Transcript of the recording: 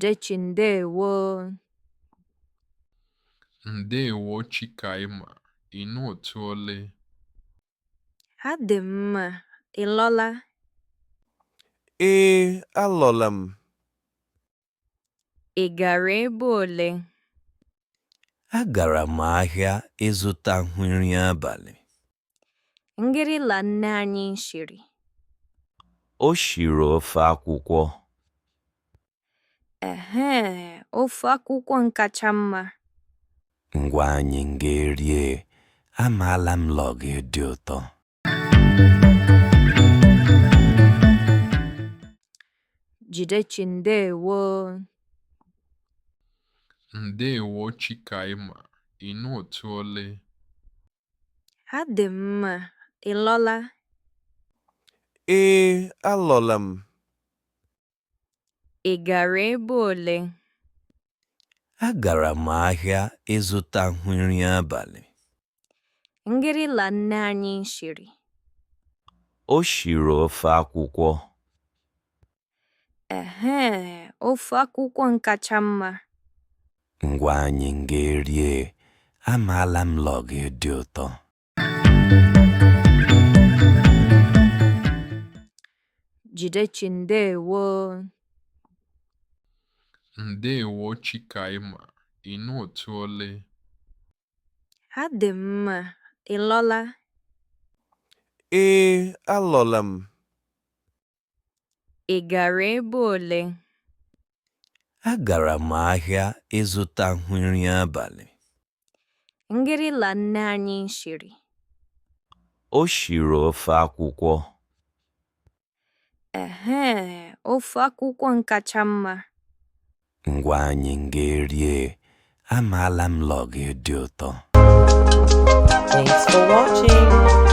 Jidechi Ndewo. Ndewo Chikaima, inu otuole. Ha dị mma, ị lọla? Alọla m. Ị gara ebe ole? Agara m ahịa ịzụta nri abalị. Ngịrịla nne anyị shiri. O shiri ofe akwụkwọ. Ofe akwụkwọ nkacha mma. Ngwa anyị ga-erie, amaala m lọ gị dị ụtọ. Jidechi Ndewo. Ndewo Chikaima, inu otuole. Ha dị mma, ị lọla? Alọla m. Ị gara ebe ole? Agara m ahịa ịzụta nri abalị. Ngịrịla nne anyị shiri. O shiri ofe akwụkwọ. Ofe akwụkwọ nkacha mma. Ngwa anyị ga-erie, amaala m lọ gị dị ụtọ. Jidechi Ndewo. Ndewo Chikaima, inu otuole. Ha dị mma, ị lọla? Alọla m. Ị gara ebe ole? Agara m ahịa ịzụta nri abalị. Ngịrịla nne anyị shiri. O shiri ofe akwụkwọ. Ofe akwụkwọ nkacha mma. Ngwa anyị ga-erie, amaala m lọ gị dị ụtọ. Thanks for watching.